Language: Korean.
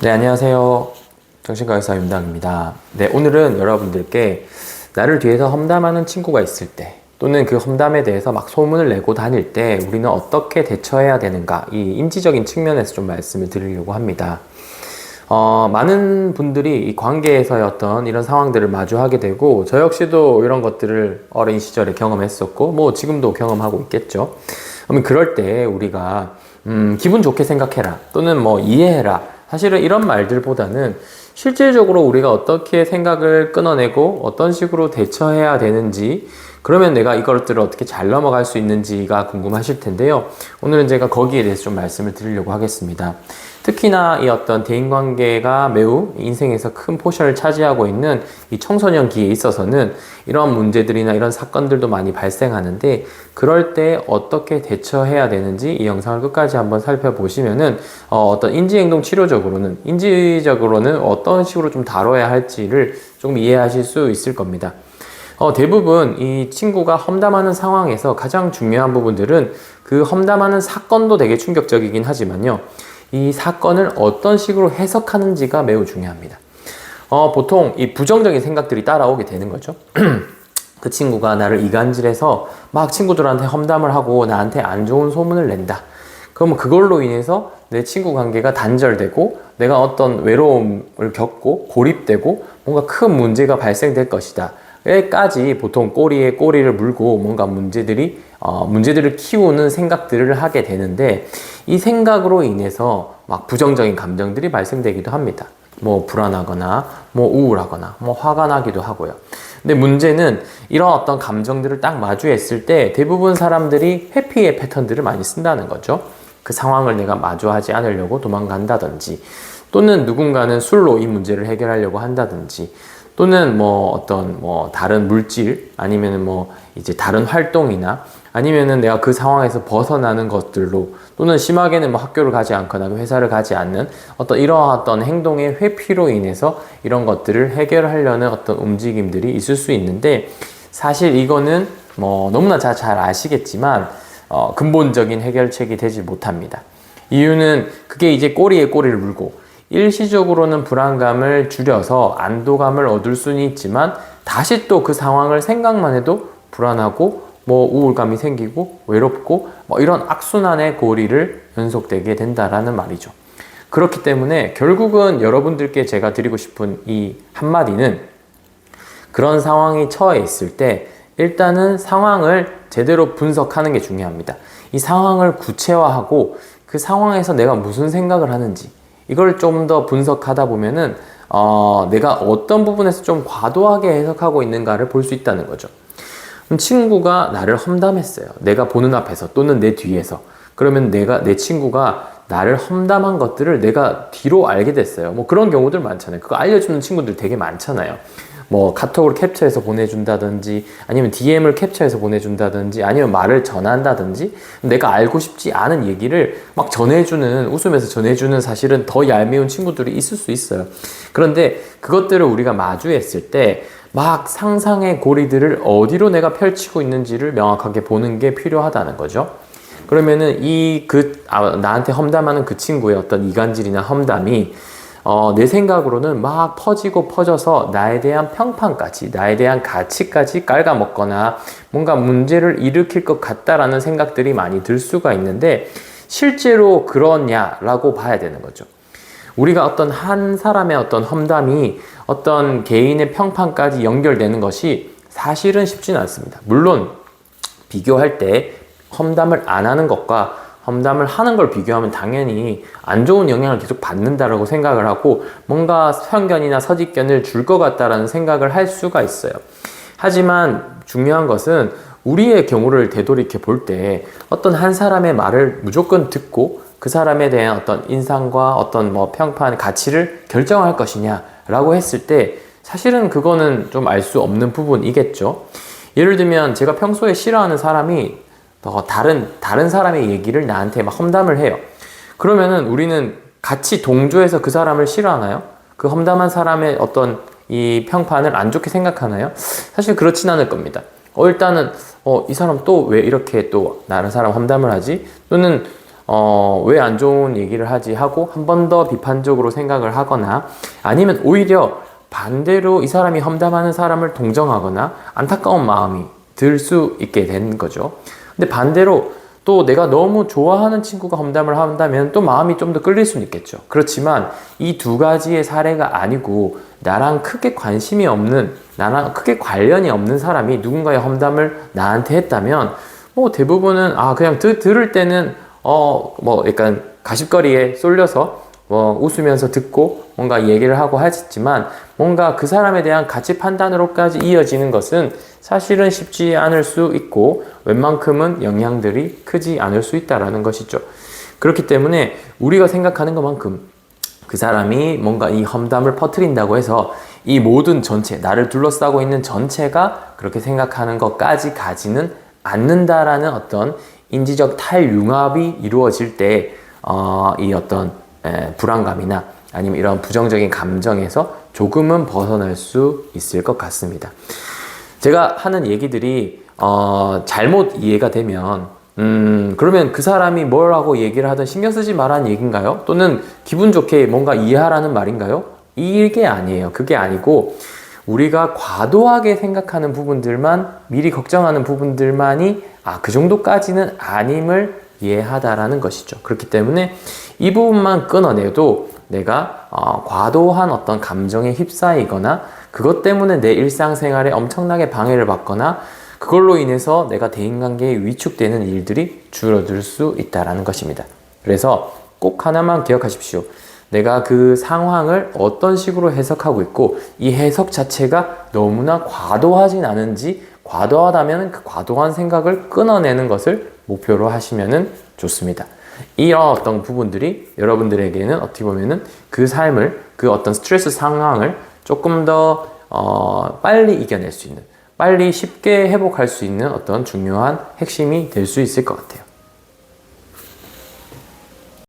네, 안녕하세요. 정신과 의사 윤당입니다. 네, 오늘은 여러분들께 나를 뒤에서 험담하는 친구가 있을 때, 또는 그 험담에 대해서 막 소문을 내고 다닐 때 우리는 어떻게 대처해야 되는가, 이 인지적인 측면에서 좀 말씀을 드리려고 합니다. 많은 분들이 이 관계에서의 어떤 이런 상황들을 마주하게 되고, 저 역시도 이런 것들을 어린 시절에 경험했었고, 뭐 지금도 경험하고 있겠죠. 그럴 때 우리가 기분 좋게 생각해라, 또는 뭐 이해해라, 사실은 이런 말들보다는 실질적으로 우리가 어떻게 생각을 끊어내고 어떤 식으로 대처해야 되는지, 그러면 내가 이것들을 어떻게 잘 넘어갈 수 있는지가 궁금하실 텐데요. 오늘은 제가 거기에 대해서 좀 말씀을 드리려고 하겠습니다. 특히나 이 어떤 대인관계가 매우 인생에서 큰 포션을 차지하고 있는 이 청소년기에 있어서는 이런 문제들이나 이런 사건들도 많이 발생하는데, 그럴 때 어떻게 대처해야 되는지 이 영상을 끝까지 한번 살펴보시면은 어떤 인지행동 인지적으로는 어떤 식으로 좀 다뤄야 할지를 좀 이해하실 수 있을 겁니다. 대부분 이 친구가 험담하는 상황에서 가장 중요한 부분들은 그 험담하는 사건도 되게 충격적이긴 하지만요, 이 사건을 어떤 식으로 해석하는지가 매우 중요합니다. 보통 이 부정적인 생각들이 따라오게 되는 거죠. 그 친구가 나를 이간질해서 막 친구들한테 험담을 하고 나한테 안 좋은 소문을 낸다. 그러면 그걸로 인해서 내 친구 관계가 단절되고 내가 어떤 외로움을 겪고 고립되고 뭔가 큰 문제가 발생될 것이다. 까지 보통 꼬리에 꼬리를 물고 뭔가 문제들을 키우는 생각들을 하게 되는데, 이 생각으로 인해서 막 부정적인 감정들이 발생되기도 합니다. 뭐 불안하거나 뭐 우울하거나 뭐 화가 나기도 하고요. 근데 문제는 이런 어떤 감정들을 딱 마주했을 때 대부분 사람들이 회피의 패턴들을 많이 쓴다는 거죠. 그 상황을 내가 마주하지 않으려고 도망간다든지, 또는 누군가는 술로 이 문제를 해결하려고 한다든지, 또는 다른 물질, 아니면은 이제 다른 활동이나, 아니면은 내가 그 상황에서 벗어나는 것들로, 또는 심하게는 학교를 가지 않거나 회사를 가지 않는 이러한 행동의 회피로 인해서 이런 것들을 해결하려는 어떤 움직임들이 있을 수 있는데, 사실 이거는 너무나 잘 아시겠지만 근본적인 해결책이 되지 못합니다. 이유는 그게 이제 꼬리에 꼬리를 물고 일시적으로는 불안감을 줄여서 안도감을 얻을 수는 있지만, 다시 또 그 상황을 생각만 해도 불안하고 우울감이 생기고 외롭고 이런 악순환의 고리를 연속되게 된다라는 말이죠. 그렇기 때문에 결국은 여러분들께 제가 드리고 싶은 이 한마디는, 그런 상황이 처해 있을 때 일단은 상황을 제대로 분석하는 게 중요합니다. 이 상황을 구체화하고 그 상황에서 내가 무슨 생각을 하는지, 이걸 좀 더 분석하다 보면은 내가 어떤 부분에서 좀 과도하게 해석하고 있는가를 볼 수 있다는 거죠. 그럼 친구가 나를 험담했어요. 내가 보는 앞에서 또는 내 뒤에서. 그러면 내 친구가 나를 험담한 것들을 내가 뒤로 알게 됐어요. 그런 경우들 많잖아요. 그거 알려주는 친구들 되게 많잖아요. 카톡을 캡처해서 보내준다든지, 아니면 DM을 캡처해서 보내준다든지, 아니면 말을 전한다든지, 내가 알고 싶지 않은 얘기를 막 웃으면서 전해주는, 사실은 더 얄미운 친구들이 있을 수 있어요. 그런데 그것들을 우리가 마주했을 때 막 상상의 고리들을 어디로 내가 펼치고 있는지를 명확하게 보는 게 필요하다는 거죠. 그러면은 나한테 험담하는 그 친구의 어떤 이간질이나 험담이 내 생각으로는 막 퍼져서 나에 대한 평판까지, 나에 대한 가치까지 깔아먹거나 뭔가 문제를 일으킬 것 같다라는 생각들이 많이 들 수가 있는데, 실제로 그러냐라고 봐야 되는 거죠. 우리가 어떤 한 사람의 어떤 험담이 어떤 개인의 평판까지 연결되는 것이 사실은 쉽지는 않습니다. 물론 비교할 때 험담을 안 하는 것과 험담을 하는 걸 비교하면 당연히 안 좋은 영향을 계속 받는다라고 생각을 하고, 뭔가 편견이나 선입견을 줄 것 같다라는 생각을 할 수가 있어요. 하지만 중요한 것은 우리의 경우를 되돌이켜 볼 때 어떤 한 사람의 말을 무조건 듣고 그 사람에 대한 어떤 인상과 어떤 평판, 가치를 결정할 것이냐라고 했을 때 사실은 그거는 좀 알 수 없는 부분이겠죠. 예를 들면 제가 평소에 싫어하는 사람이 다른 사람의 얘기를 나한테 막 험담을 해요. 그러면은 우리는 같이 동조해서 그 사람을 싫어하나요? 그 험담한 사람의 어떤 이 평판을 안 좋게 생각하나요? 사실 그렇진 않을 겁니다. 일단은 이 사람 또 왜 이렇게 또 다른 사람 험담을 하지? 또는 왜 안 좋은 얘기를 하지 하고 한 번 더 비판적으로 생각을 하거나 아니면 오히려 반대로 이 사람이 험담하는 사람을 동정하거나 안타까운 마음이 들 수 있게 된 거죠. 근데 반대로 또 내가 너무 좋아하는 친구가 험담을 한다면 또 마음이 좀 더 끌릴 수는 있겠죠. 그렇지만 이 두 가지의 사례가 아니고 나랑 크게 관심이 없는, 나랑 크게 관련이 없는 사람이 누군가의 험담을 나한테 했다면 대부분은 그냥 들을 때는 약간 가십거리에 쏠려서 웃으면서 듣고 뭔가 얘기를 하고 하지만 뭔가 그 사람에 대한 가치 판단으로까지 이어지는 것은 사실은 쉽지 않을 수 있고 웬만큼은 영향들이 크지 않을 수 있다라는 것이죠. 그렇기 때문에 우리가 생각하는 것만큼 그 사람이 뭔가 이 험담을 퍼뜨린다고 해서 이 모든 전체, 나를 둘러싸고 있는 전체가 그렇게 생각하는 것까지 가지는 않는다라는 어떤 인지적 탈융합이 이루어질 때 이 어떤 불안감이나 아니면 이런 부정적인 감정에서 조금은 벗어날 수 있을 것 같습니다. 제가 하는 얘기들이 잘못 이해가 되면 그러면 그 사람이 뭐라고 얘기를 하든 신경 쓰지 말라는 얘기인가요? 또는 기분 좋게 뭔가 이해하라는 말인가요? 이게 아니에요. 그게 아니고 우리가 과도하게 생각하는 부분들만, 미리 걱정하는 부분들만이 그 정도까지는 아님을 이해하다라는 것이죠. 그렇기 때문에 이 부분만 끊어내도 내가 과도한 어떤 감정에 휩싸이거나 그것 때문에 내 일상생활에 엄청나게 방해를 받거나 그걸로 인해서 내가 대인관계에 위축되는 일들이 줄어들 수 있다는 것입니다. 그래서 꼭 하나만 기억하십시오. 내가 그 상황을 어떤 식으로 해석하고 있고 이 해석 자체가 너무나 과도하진 않은지, 과도하다면 그 과도한 생각을 끊어내는 것을 목표로 하시면 좋습니다. 이런 어떤 부분들이 여러분들에게는 어떻게 보면은 그 삶을, 그 어떤 스트레스 상황을 조금 더 빨리 이겨낼 수 있는, 빨리 쉽게 회복할 수 있는 어떤 중요한 핵심이 될 수 있을 것 같아요.